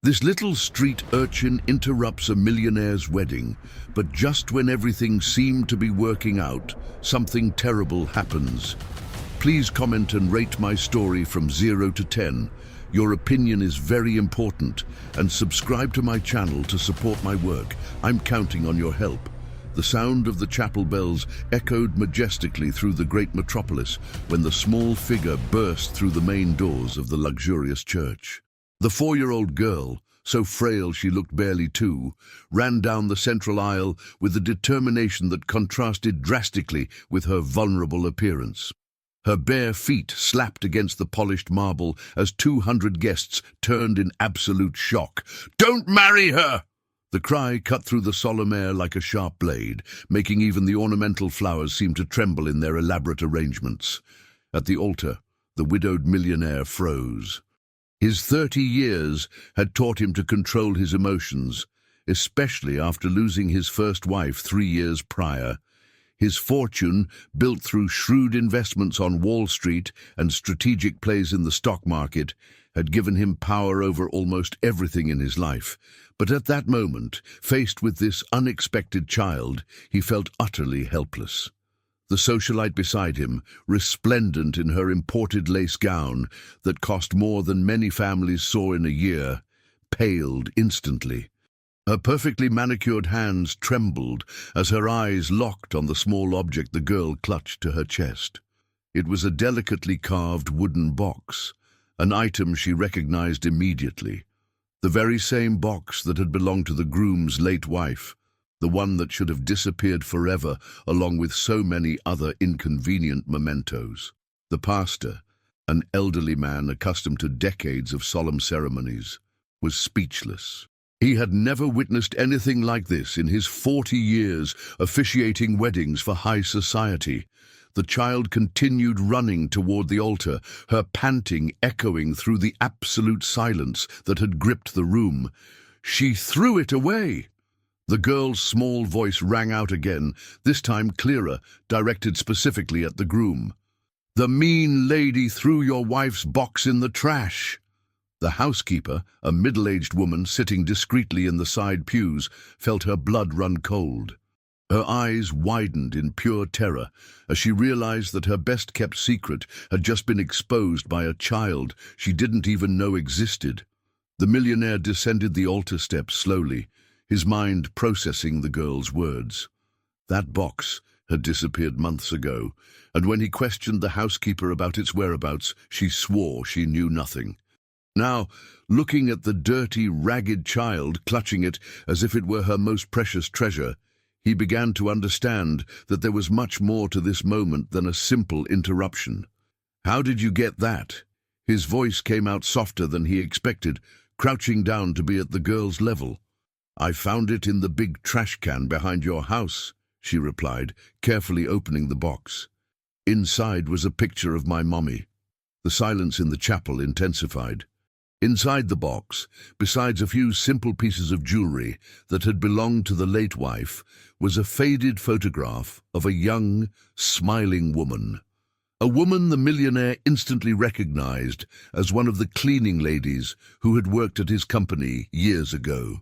This little street urchin interrupts a millionaire's wedding, but just when everything seemed to be working out, something terrible happens. Please comment and rate my story from 0 to 10. Your opinion is very important, and subscribe to my channel to support my work. I'm counting on your help. The sound of the chapel bells echoed majestically through the great metropolis when the small figure burst through the main doors of the luxurious church. The 4-year-old girl, so frail she looked barely 2, ran down the central aisle with a determination that contrasted drastically with her vulnerable appearance. Her bare feet slapped against the polished marble as 200 guests turned in absolute shock. "Don't marry her!" The cry cut through the solemn air like a sharp blade, making even the ornamental flowers seem to tremble in their elaborate arrangements. At the altar, the widowed millionaire froze. His 30 years had taught him to control his emotions, especially after losing his first wife 3 years prior. His fortune, built through shrewd investments on Wall Street and strategic plays in the stock market, had given him power over almost everything in his life. But at that moment, faced with this unexpected child, he felt utterly helpless. The socialite beside him, resplendent in her imported lace gown that cost more than many families saw in a year, paled instantly. Her perfectly manicured hands trembled as her eyes locked on the small object the girl clutched to her chest. It was a delicately carved wooden box, an item she recognized immediately. The very same box that had belonged to the groom's late wife, the one that should have disappeared forever along with so many other inconvenient mementos. The pastor, an elderly man accustomed to decades of solemn ceremonies, was speechless. He had never witnessed anything like this in his 40 years officiating weddings for high society. The child continued running toward the altar, her panting echoing through the absolute silence that had gripped the room. She threw it away. The girl's small voice rang out again, this time clearer, directed specifically at the groom. "The mean lady threw your wife's box in the trash." The housekeeper, a middle-aged woman sitting discreetly in the side pews, felt her blood run cold. Her eyes widened in pure terror as she realized that her best-kept secret had just been exposed by a child she didn't even know existed. The millionaire descended the altar steps slowly, his mind processing the girl's words. That box had disappeared months ago, and when he questioned the housekeeper about its whereabouts, she swore she knew nothing. Now, looking at the dirty, ragged child clutching it as if it were her most precious treasure, he began to understand that there was much more to this moment than a simple interruption. "How did you get that?" His voice came out softer than he expected, crouching down to be at the girl's level. "I found it in the big trash can behind your house," she replied, carefully opening the box. Inside was a picture of my mommy. The silence in the chapel intensified. Inside the box, besides a few simple pieces of jewelry that had belonged to the late wife, was a faded photograph of a young, smiling woman. A woman the millionaire instantly recognized as one of the cleaning ladies who had worked at his company years ago.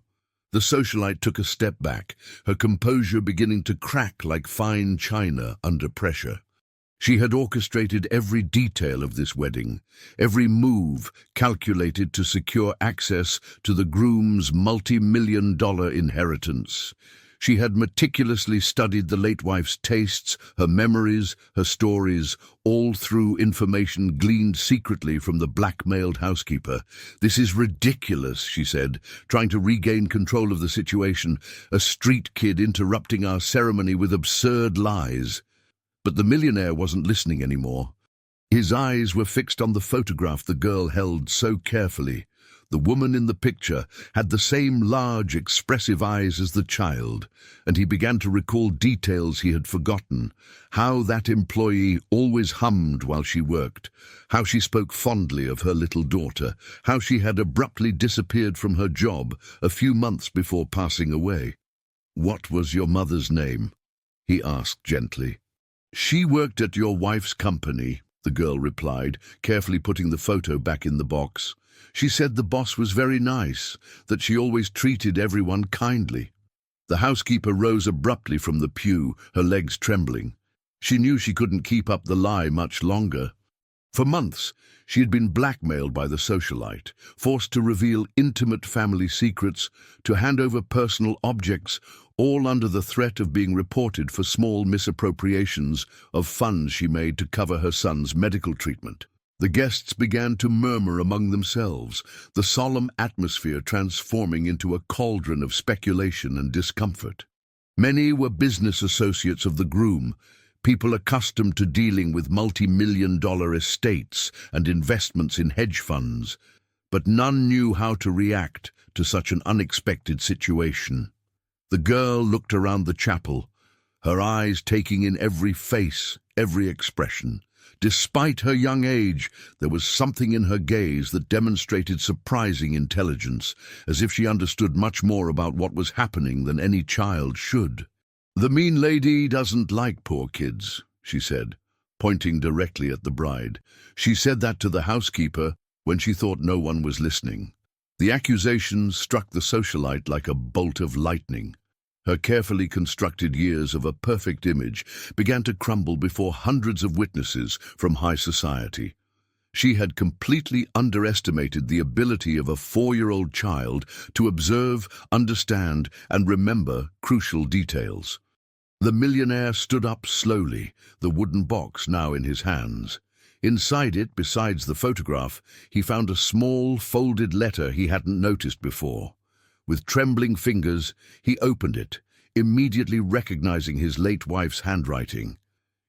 The socialite took a step back, her composure beginning to crack like fine china under pressure. She had orchestrated every detail of this wedding, every move calculated to secure access to the groom's multi-million-dollar inheritance. She had meticulously studied the late wife's tastes, her memories, her stories, all through information gleaned secretly from the blackmailed housekeeper. "This is ridiculous," she said, trying to regain control of the situation, "a street kid interrupting our ceremony with absurd lies." But the millionaire wasn't listening anymore. His eyes were fixed on the photograph the girl held so carefully. The woman in the picture had the same large, expressive eyes as the child, and he began to recall details he had forgotten. How that employee always hummed while she worked, how she spoke fondly of her little daughter, how she had abruptly disappeared from her job a few months before passing away. "What was your mother's name?" he asked gently. "She worked at your wife's company," the girl replied, carefully putting the photo back in the box. She said the boss was very nice, that she always treated everyone kindly. The housekeeper rose abruptly from the pew, her legs trembling. She knew she couldn't keep up the lie much longer. For months, she had been blackmailed by the socialite, forced to reveal intimate family secrets, to hand over personal objects, all under the threat of being reported for small misappropriations of funds she made to cover her son's medical treatment. The guests began to murmur among themselves, the solemn atmosphere transforming into a cauldron of speculation and discomfort. Many were business associates of the groom, people accustomed to dealing with multi-million-dollar estates and investments in hedge funds, but none knew how to react to such an unexpected situation. The girl looked around the chapel, her eyes taking in every face, every expression. Despite her young age, there was something in her gaze that demonstrated surprising intelligence, as if she understood much more about what was happening than any child should. "The mean lady doesn't like poor kids," she said, pointing directly at the bride. She said that to the housekeeper when she thought no one was listening. The accusation struck the socialite like a bolt of lightning. Her carefully constructed years of a perfect image began to crumble before hundreds of witnesses from high society. She had completely underestimated the ability of a 4-year-old child to observe, understand, and remember crucial details. The millionaire stood up slowly, the wooden box now in his hands. Inside it, besides the photograph, he found a small, folded letter he hadn't noticed before. With trembling fingers, he opened it, immediately recognizing his late wife's handwriting.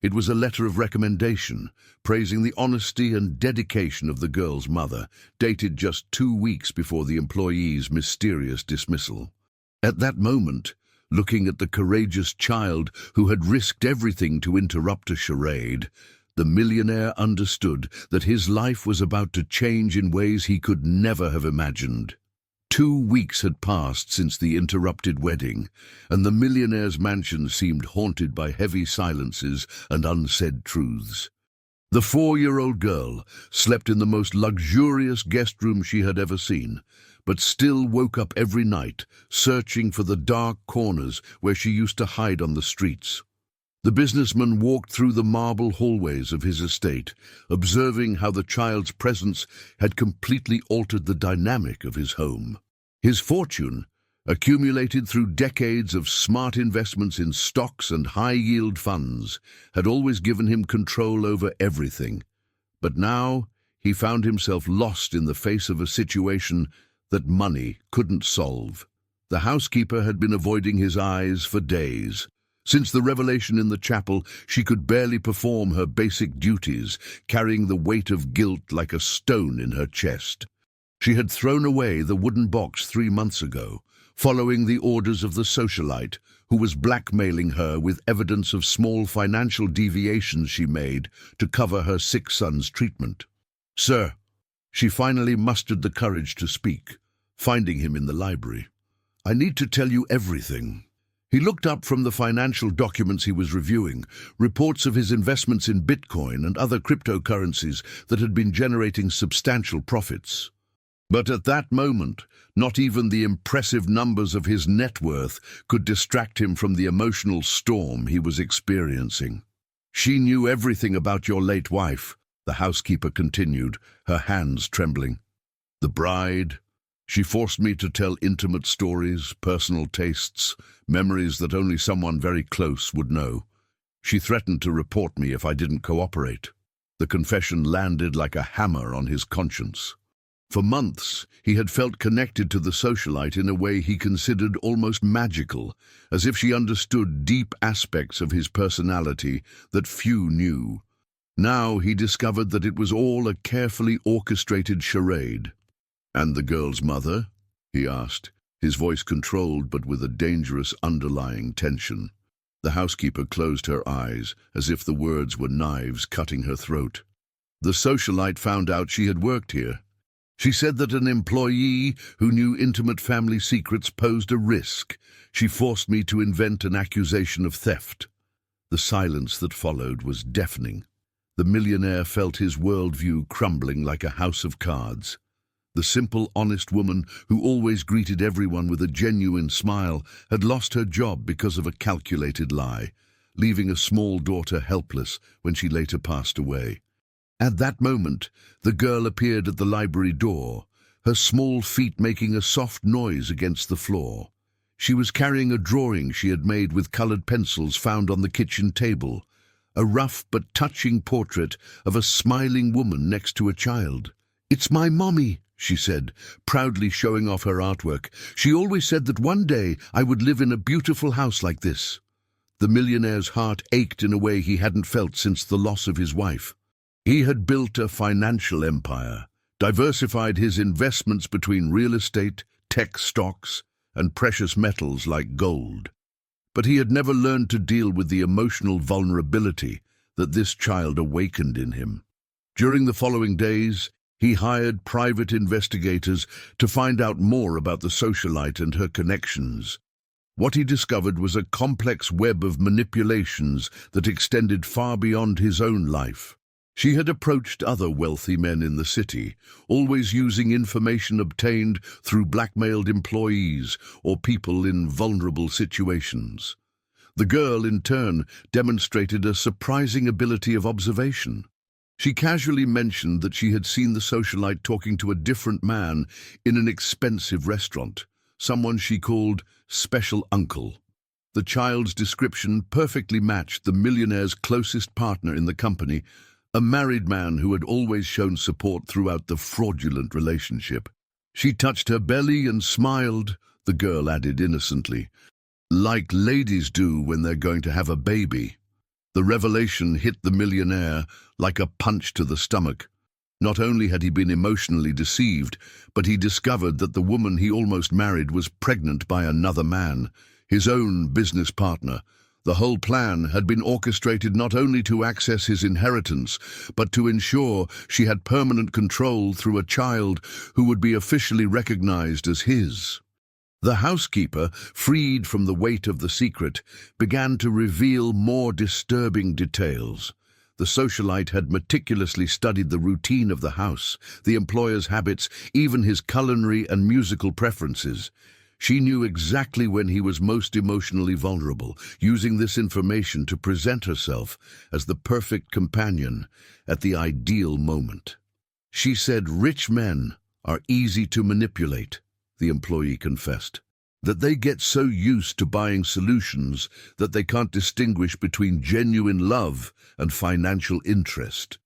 It was a letter of recommendation, praising the honesty and dedication of the girl's mother, dated just 2 weeks before the employee's mysterious dismissal. At that moment, looking at the courageous child who had risked everything to interrupt a charade, the millionaire understood that his life was about to change in ways he could never have imagined. 2 weeks had passed since the interrupted wedding, and the millionaire's mansion seemed haunted by heavy silences and unsaid truths. The 4-year-old girl slept in the most luxurious guest room she had ever seen, but still woke up every night, searching for the dark corners where she used to hide on the streets. The businessman walked through the marble hallways of his estate, observing how the child's presence had completely altered the dynamic of his home. His fortune, accumulated through decades of smart investments in stocks and high-yield funds, had always given him control over everything. But now he found himself lost in the face of a situation that money couldn't solve. The housekeeper had been avoiding his eyes for days. Since the revelation in the chapel, she could barely perform her basic duties, carrying the weight of guilt like a stone in her chest. She had thrown away the wooden box 3 months ago, following the orders of the socialite, who was blackmailing her with evidence of small financial deviations she made to cover her sick son's treatment. "Sir," she finally mustered the courage to speak, finding him in the library. "I need to tell you everything." He looked up from the financial documents he was reviewing, reports of his investments in Bitcoin and other cryptocurrencies that had been generating substantial profits. But at that moment, not even the impressive numbers of his net worth could distract him from the emotional storm he was experiencing. "She knew everything about your late wife," the housekeeper continued, her hands trembling. "The bride, she forced me to tell intimate stories, personal tastes, memories that only someone very close would know. She threatened to report me if I didn't cooperate." The confession landed like a hammer on his conscience. For months, he had felt connected to the socialite in a way he considered almost magical, as if she understood deep aspects of his personality that few knew. Now he discovered that it was all a carefully orchestrated charade. "And the girl's mother?" he asked, his voice controlled but with a dangerous underlying tension. The housekeeper closed her eyes, as if the words were knives cutting her throat. "The socialite found out she had worked here. She said that an employee who knew intimate family secrets posed a risk. She forced me to invent an accusation of theft." The silence that followed was deafening. The millionaire felt his worldview crumbling like a house of cards. The simple, honest woman who always greeted everyone with a genuine smile had lost her job because of a calculated lie, leaving a small daughter helpless when she later passed away. At that moment, the girl appeared at the library door, her small feet making a soft noise against the floor. She was carrying a drawing she had made with colored pencils found on the kitchen table, a rough but touching portrait of a smiling woman next to a child. "It's my mommy," she said, proudly showing off her artwork. "She always said that one day I would live in a beautiful house like this." The millionaire's heart ached in a way he hadn't felt since the loss of his wife. He had built a financial empire, diversified his investments between real estate, tech stocks, and precious metals like gold. But he had never learned to deal with the emotional vulnerability that this child awakened in him. During the following days, he hired private investigators to find out more about the socialite and her connections. What he discovered was a complex web of manipulations that extended far beyond his own life. She had approached other wealthy men in the city, always using information obtained through blackmailed employees or people in vulnerable situations. The girl, in turn, demonstrated a surprising ability of observation. She casually mentioned that she had seen the socialite talking to a different man in an expensive restaurant, someone she called Special Uncle. The child's description perfectly matched the millionaire's closest partner in the company, a married man who had always shown support throughout the fraudulent relationship. "She touched her belly and smiled," the girl added innocently, "like ladies do when they're going to have a baby." The revelation hit the millionaire like a punch to the stomach. Not only had he been emotionally deceived, but he discovered that the woman he almost married was pregnant by another man, his own business partner. The whole plan had been orchestrated not only to access his inheritance, but to ensure she had permanent control through a child who would be officially recognized as his. The housekeeper, freed from the weight of the secret, began to reveal more disturbing details. The socialite had meticulously studied the routine of the house, the employer's habits, even his culinary and musical preferences. She knew exactly when he was most emotionally vulnerable, using this information to present herself as the perfect companion at the ideal moment. She said rich men are easy to manipulate, the employee confessed, that they get so used to buying solutions that they can't distinguish between genuine love and financial interest.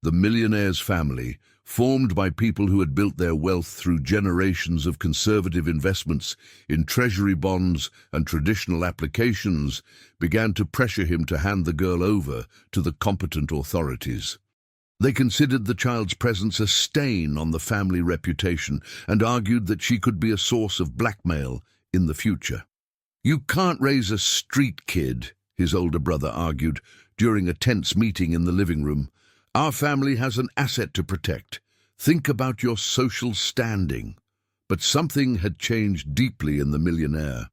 The millionaire's family, formed by people who had built their wealth through generations of conservative investments in treasury bonds and traditional applications, began to pressure him to hand the girl over to the competent authorities. They considered the child's presence a stain on the family reputation and argued that she could be a source of blackmail in the future. "You can't raise a street kid," his older brother argued during a tense meeting in the living room. "Our family has an asset to protect. Think about your social standing." But something had changed deeply in the millionaire.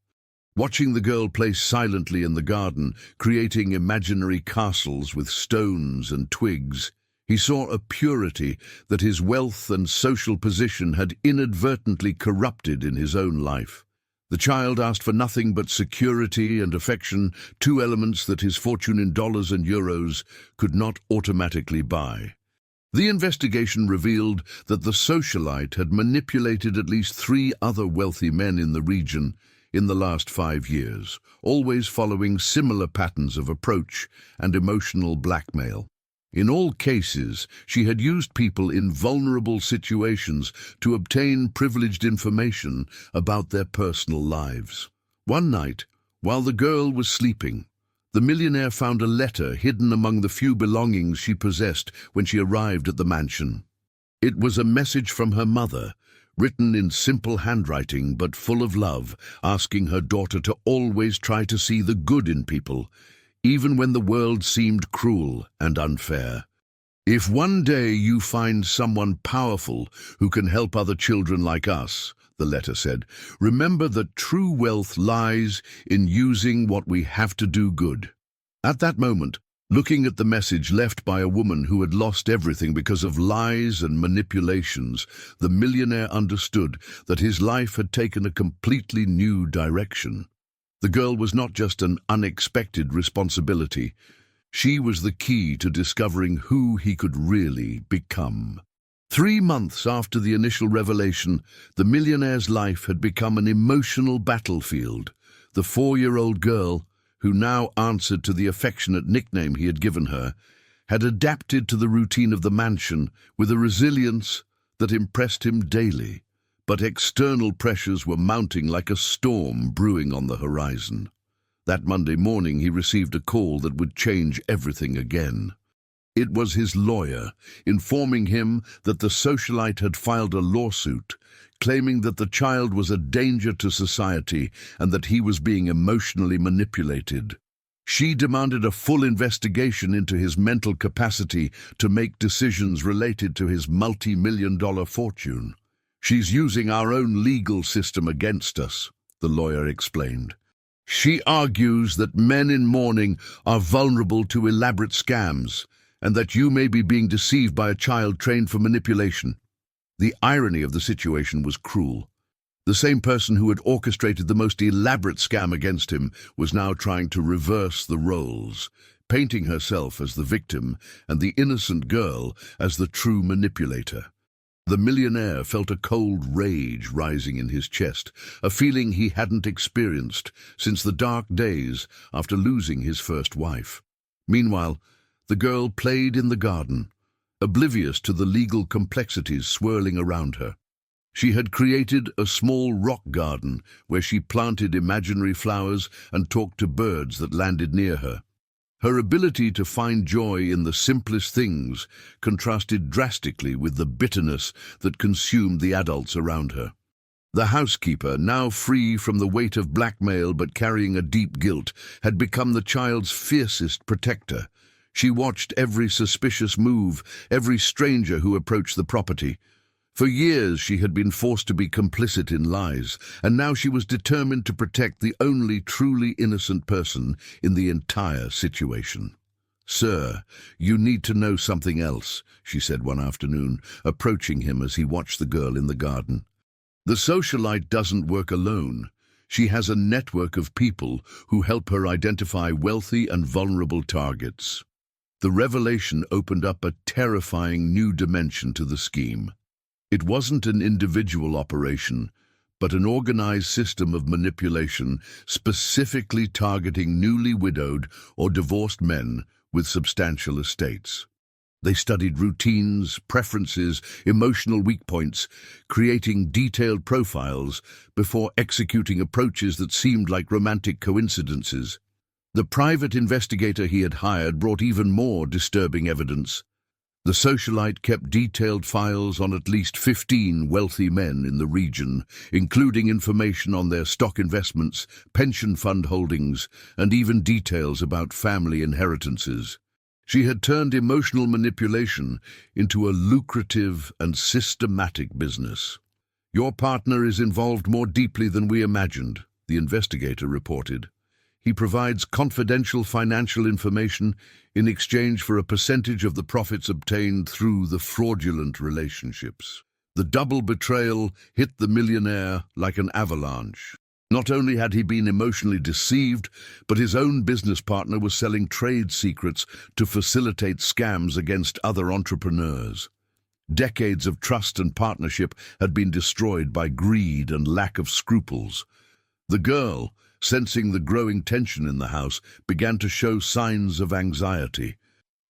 Watching the girl play silently in the garden, creating imaginary castles with stones and twigs, he saw a purity that his wealth and social position had inadvertently corrupted in his own life. The child asked for nothing but security and affection, two elements that his fortune in dollars and euros could not automatically buy. The investigation revealed that the socialite had manipulated at least 3 other wealthy men in the region in the last 5 years, always following similar patterns of approach and emotional blackmail. In all cases, she had used people in vulnerable situations to obtain privileged information about their personal lives. One night, while the girl was sleeping, the millionaire found a letter hidden among the few belongings she possessed when she arrived at the mansion. It was a message from her mother, written in simple handwriting but full of love, asking her daughter to always try to see the good in people, even when the world seemed cruel and unfair. "If one day you find someone powerful who can help other children like us," the letter said, "remember that true wealth lies in using what we have to do good." At that moment, Looking at the message left by a woman who had lost everything because of lies and manipulations, the millionaire understood that his life had taken a completely new direction. The girl was not just an unexpected responsibility. She was the key to discovering who he could really become. 3 months after the initial revelation, the millionaire's life had become an emotional battlefield. The 4-year-old girl, who now answered to the affectionate nickname he had given her, had adapted to the routine of the mansion with a resilience that impressed him daily. But external pressures were mounting like a storm brewing on the horizon. That Monday morning he received a call that would change everything again. It was his lawyer, informing him that the socialite had filed a lawsuit, claiming that the child was a danger to society and that he was being emotionally manipulated. She demanded a full investigation into his mental capacity to make decisions related to his multi-million-dollar fortune. "She's using our own legal system against us," the lawyer explained. "She argues that men in mourning are vulnerable to elaborate scams and that you may be being deceived by a child trained for manipulation." The irony of the situation was cruel. The same person who had orchestrated the most elaborate scam against him was now trying to reverse the roles, painting herself as the victim and the innocent girl as the true manipulator. The millionaire felt a cold rage rising in his chest, a feeling he hadn't experienced since the dark days after losing his first wife. Meanwhile, the girl played in the garden, oblivious to the legal complexities swirling around her. She had created a small rock garden where she planted imaginary flowers and talked to birds that landed near her. Her ability to find joy in the simplest things contrasted drastically with the bitterness that consumed the adults around her. The housekeeper, now free from the weight of blackmail but carrying a deep guilt, had become the child's fiercest protector. She watched every suspicious move, every stranger who approached the property. For years she had been forced to be complicit in lies, and now she was determined to protect the only truly innocent person in the entire situation. "Sir, you need to know something else," she said one afternoon, approaching him as he watched the girl in the garden. "The socialite doesn't work alone. She has a network of people who help her identify wealthy and vulnerable targets." The revelation opened up a terrifying new dimension to the scheme. It wasn't an individual operation, but an organized system of manipulation specifically targeting newly widowed or divorced men with substantial estates. They studied routines, preferences, emotional weak points, creating detailed profiles before executing approaches that seemed like romantic coincidences. The private investigator he had hired brought even more disturbing evidence. The socialite kept detailed files on at least 15 wealthy men in the region, including information on their stock investments, pension fund holdings, and even details about family inheritances. She had turned emotional manipulation into a lucrative and systematic business. "Your partner is involved more deeply than we imagined," the investigator reported. "He provides confidential financial information in exchange for a percentage of the profits obtained through the fraudulent relationships." The double betrayal hit the millionaire like an avalanche. Not only had he been emotionally deceived, but his own business partner was selling trade secrets to facilitate scams against other entrepreneurs. Decades of trust and partnership had been destroyed by greed and lack of scruples. The girl, sensing the growing tension in the house, began to show signs of anxiety.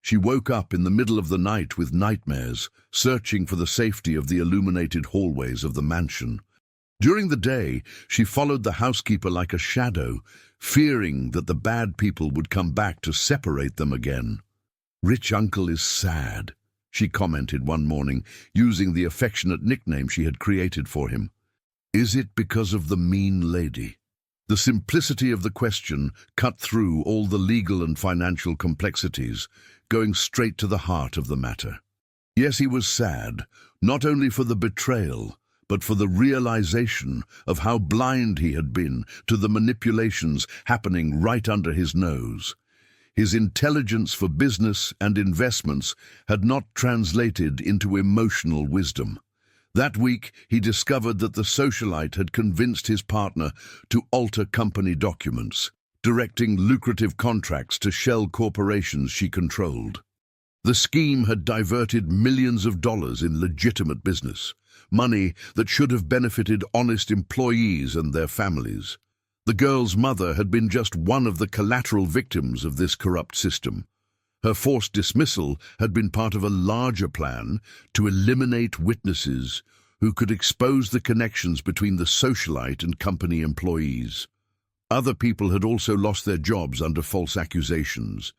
She woke up in the middle of the night with nightmares, searching for the safety of the illuminated hallways of the mansion. During the day, she followed the housekeeper like a shadow, fearing that the bad people would come back to separate them again. "Rich uncle is sad," she commented one morning, using the affectionate nickname she had created for him. "Is it because of the mean lady?" The simplicity of the question cut through all the legal and financial complexities, going straight to the heart of the matter. Yes, he was sad, not only for the betrayal, but for the realization of how blind he had been to the manipulations happening right under his nose. His intelligence for business and investments had not translated into emotional wisdom. That week, he discovered that the socialite had convinced his partner to alter company documents, directing lucrative contracts to shell corporations she controlled. The scheme had diverted millions of dollars in legitimate business, money that should have benefited honest employees and their families. The girl's mother had been just one of the collateral victims of this corrupt system. Her forced dismissal had been part of a larger plan to eliminate witnesses who could expose the connections between the socialite and company employees. Other people had also lost their jobs under false accusations,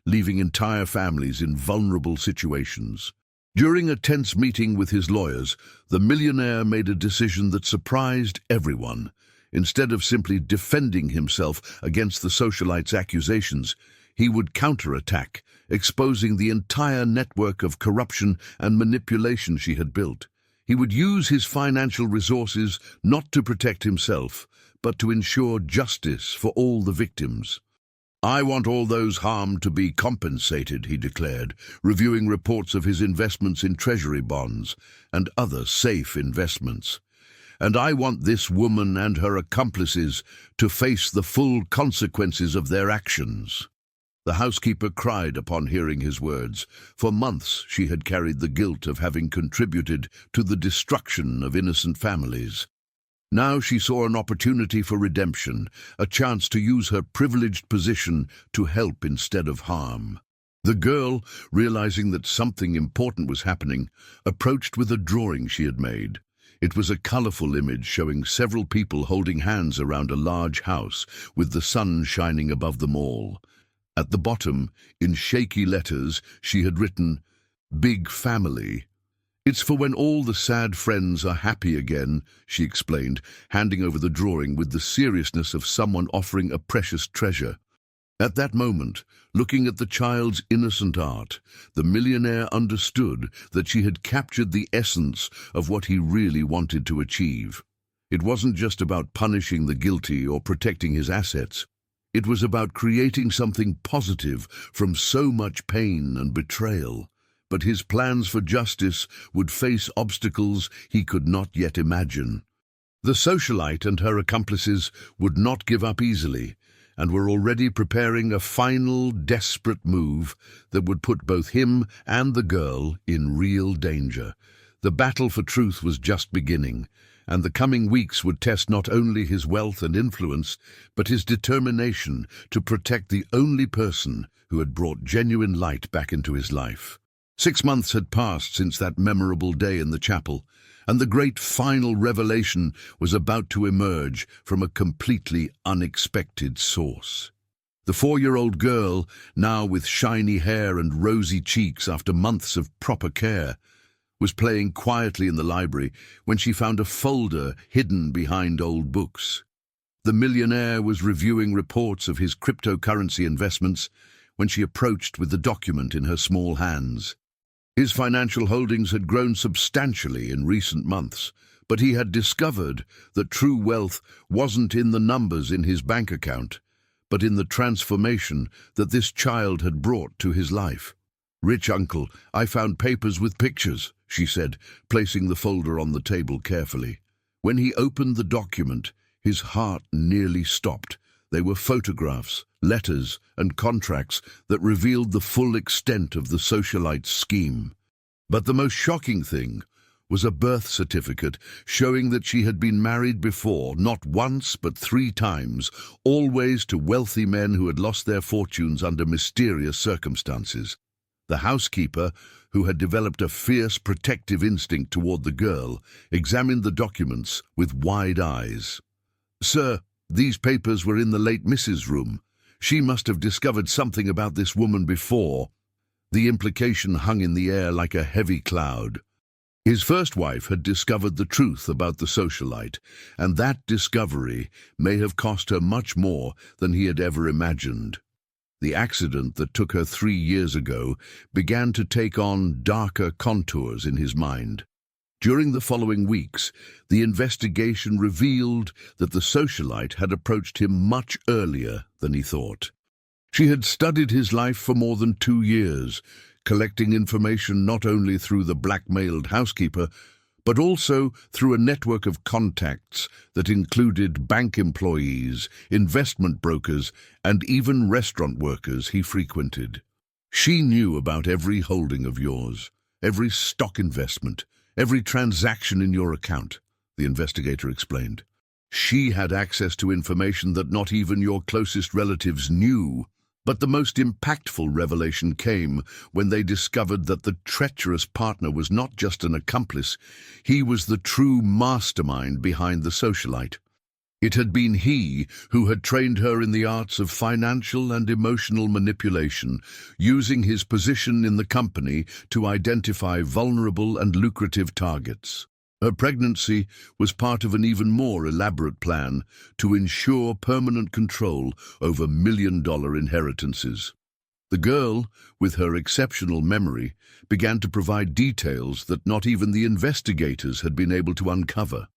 leaving entire families in vulnerable situations. During a tense meeting with his lawyers, the millionaire made a decision that surprised everyone. Instead of simply defending himself against the socialite's accusations, he would counterattack, exposing the entire network of corruption and manipulation she had built. He would use his financial resources not to protect himself, but to ensure justice for all the victims. "I want all those harmed to be compensated," he declared, reviewing reports of his investments in treasury bonds and other safe investments. "And I want this woman and her accomplices to face the full consequences of their actions." The housekeeper cried upon hearing his words. For months she had carried the guilt of having contributed to the destruction of innocent families. Now she saw an opportunity for redemption, a chance to use her privileged position to help instead of harm. The girl, realizing that something important was happening, approached with a drawing she had made. It was a colorful image showing several people holding hands around a large house with the sun shining above them all. At the bottom, in shaky letters, she had written, "Big family. It's for when all the sad friends are happy again," she explained, handing over the drawing with the seriousness of someone offering a precious treasure. At that moment, looking at the child's innocent art, the millionaire understood that she had captured the essence of what he really wanted to achieve. It wasn't just about punishing the guilty or protecting his assets. It was about creating something positive from so much pain and betrayal. But his plans for justice would face obstacles he could not yet imagine. The socialite and her accomplices would not give up easily, and were already preparing a final, desperate move that would put both him and the girl in real danger. The battle for truth was just beginning, and the coming weeks would test not only his wealth and influence, but his determination to protect the only person who had brought genuine light back into his life. 6 months had passed since that memorable day in the chapel, and the great final revelation was about to emerge from a completely unexpected source. The 4-year-old girl, now with shiny hair and rosy cheeks after months of proper care, was playing quietly in the library when she found a folder hidden behind old books. The millionaire was reviewing reports of his cryptocurrency investments when she approached with the document in her small hands. His financial holdings had grown substantially in recent months, but he had discovered that true wealth wasn't in the numbers in his bank account, but in the transformation that this child had brought to his life. "Rich uncle, I found papers with pictures," she said, placing the folder on the table carefully. When he opened the document, his heart nearly stopped. They were photographs, letters, and contracts that revealed the full extent of the socialite's scheme. But the most shocking thing was a birth certificate showing that she had been married before, not once but 3 times, always to wealthy men who had lost their fortunes under mysterious circumstances. The housekeeper, who had developed a fierce protective instinct toward the girl, examined the documents with wide eyes. "Sir, these papers were in the late Mrs. room. She must have discovered something about this woman before." The implication hung in the air like a heavy cloud. His first wife had discovered the truth about the socialite, and that discovery may have cost her much more than he had ever imagined. The accident that took her 3 years ago began to take on darker contours in his mind. During the following weeks, the investigation revealed that the socialite had approached him much earlier than he thought. She had studied his life for more than 2 years, collecting information not only through the blackmailed housekeeper, but also through a network of contacts that included bank employees, investment brokers, and even restaurant workers he frequented. She knew about every holding of yours, every stock investment, every transaction in your account, the investigator explained. She had access to information that not even your closest relatives knew. But the most impactful revelation came when they discovered that the treacherous partner was not just an accomplice, he was the true mastermind behind the socialite. It had been he who had trained her in the arts of financial and emotional manipulation, using his position in the company to identify vulnerable and lucrative targets. Her pregnancy was part of an even more elaborate plan to ensure permanent control over million-dollar inheritances. The girl, with her exceptional memory, began to provide details that not even the investigators had been able to uncover.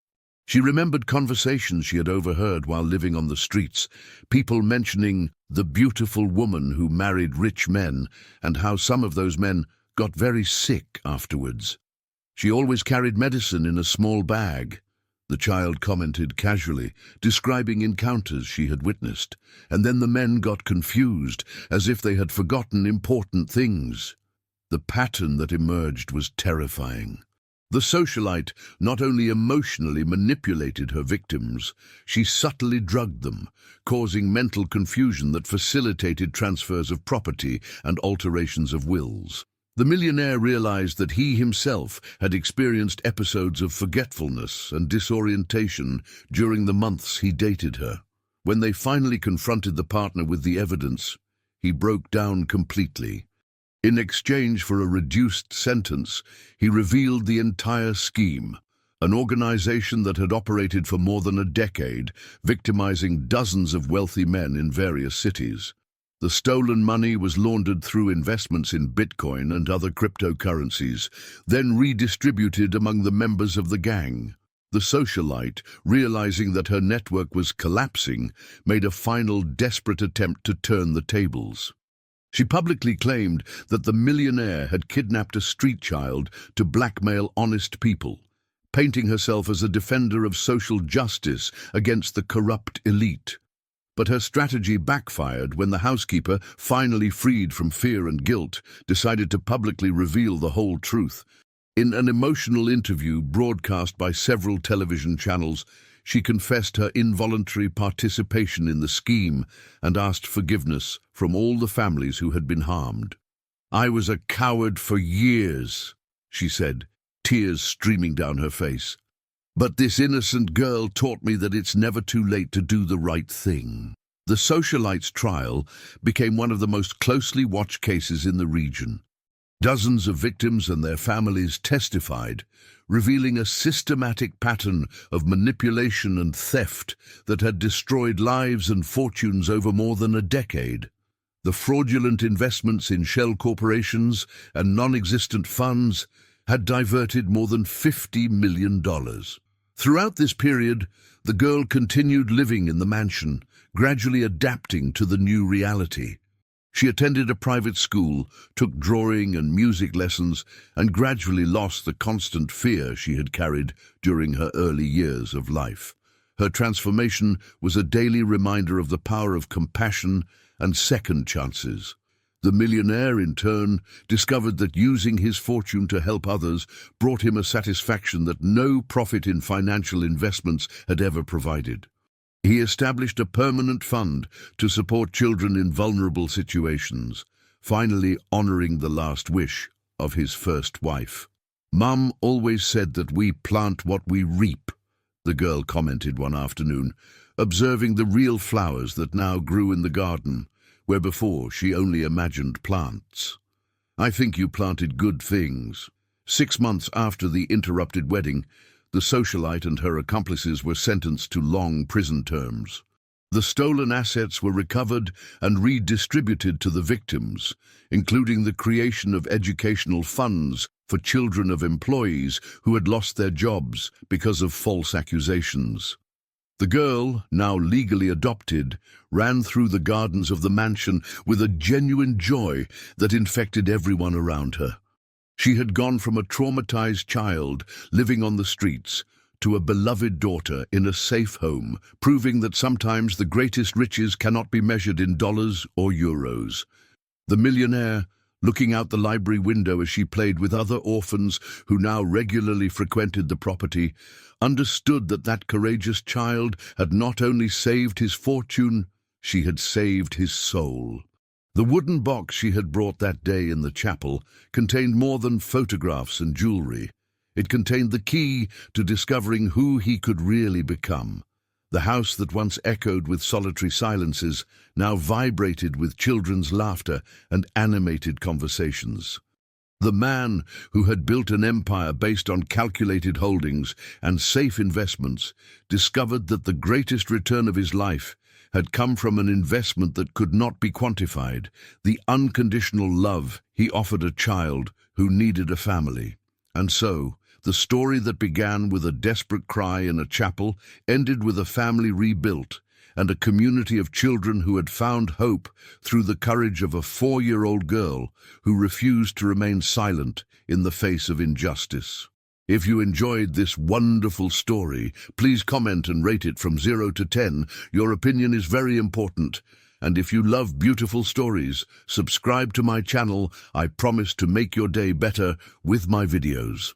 She remembered conversations she had overheard while living on the streets, people mentioning the beautiful woman who married rich men and how some of those men got very sick afterwards. She always carried medicine in a small bag, the child commented casually, describing encounters she had witnessed, and then the men got confused, as if they had forgotten important things. The pattern that emerged was terrifying. The socialite not only emotionally manipulated her victims, she subtly drugged them, causing mental confusion that facilitated transfers of property and alterations of wills. The millionaire realized that he himself had experienced episodes of forgetfulness and disorientation during the months he dated her. When they finally confronted the partner with the evidence, he broke down completely. In exchange for a reduced sentence, he revealed the entire scheme, an organization that had operated for more than a decade, victimizing dozens of wealthy men in various cities. The stolen money was laundered through investments in Bitcoin and other cryptocurrencies, then redistributed among the members of the gang. The socialite, realizing that her network was collapsing, made a final desperate attempt to turn the tables. She publicly claimed that the millionaire had kidnapped a street child to blackmail honest people, painting herself as a defender of social justice against the corrupt elite. But her strategy backfired when the housekeeper, finally freed from fear and guilt, decided to publicly reveal the whole truth. In an emotional interview broadcast by several television channels, she confessed her involuntary participation in the scheme and asked forgiveness from all the families who had been harmed. "I was a coward for years," she said, tears streaming down her face. "But this innocent girl taught me that it's never too late to do the right thing." The socialite's trial became one of the most closely watched cases in the region. Dozens of victims and their families testified, revealing a systematic pattern of manipulation and theft that had destroyed lives and fortunes over more than a decade. The fraudulent investments in shell corporations and non-existent funds had diverted more than $50 million. Throughout this period, the girl continued living in the mansion, gradually adapting to the new reality. She attended a private school, took drawing and music lessons, and gradually lost the constant fear she had carried during her early years of life. Her transformation was a daily reminder of the power of compassion and second chances. The millionaire, in turn, discovered that using his fortune to help others brought him a satisfaction that no profit in financial investments had ever provided. He established a permanent fund to support children in vulnerable situations, finally honoring the last wish of his first wife. "Mum always said that we plant what we reap," the girl commented one afternoon, observing the real flowers that now grew in the garden, where before she only imagined plants. "I think you planted good things." 6 months after the interrupted wedding, the socialite and her accomplices were sentenced to long prison terms. The stolen assets were recovered and redistributed to the victims, including the creation of educational funds for children of employees who had lost their jobs because of false accusations. The girl, now legally adopted, ran through the gardens of the mansion with a genuine joy that infected everyone around her. She had gone from a traumatized child living on the streets to a beloved daughter in a safe home, proving that sometimes the greatest riches cannot be measured in dollars or euros. The millionaire, looking out the library window as she played with other orphans who now regularly frequented the property, understood that that courageous child had not only saved his fortune, she had saved his soul. The wooden box she had brought that day in the chapel contained more than photographs and jewelry. It contained the key to discovering who he could really become. The house that once echoed with solitary silences now vibrated with children's laughter and animated conversations. The man who had built an empire based on calculated holdings and safe investments discovered that the greatest return of his life had come from an investment that could not be quantified, the unconditional love he offered a child who needed a family. And so, the story that began with a desperate cry in a chapel ended with a family rebuilt and a community of children who had found hope through the courage of a 4-year-old girl who refused to remain silent in the face of injustice. If you enjoyed this wonderful story, please comment and rate it from 0 to 10. Your opinion is very important. And if you love beautiful stories, subscribe to my channel. I promise to make your day better with my videos.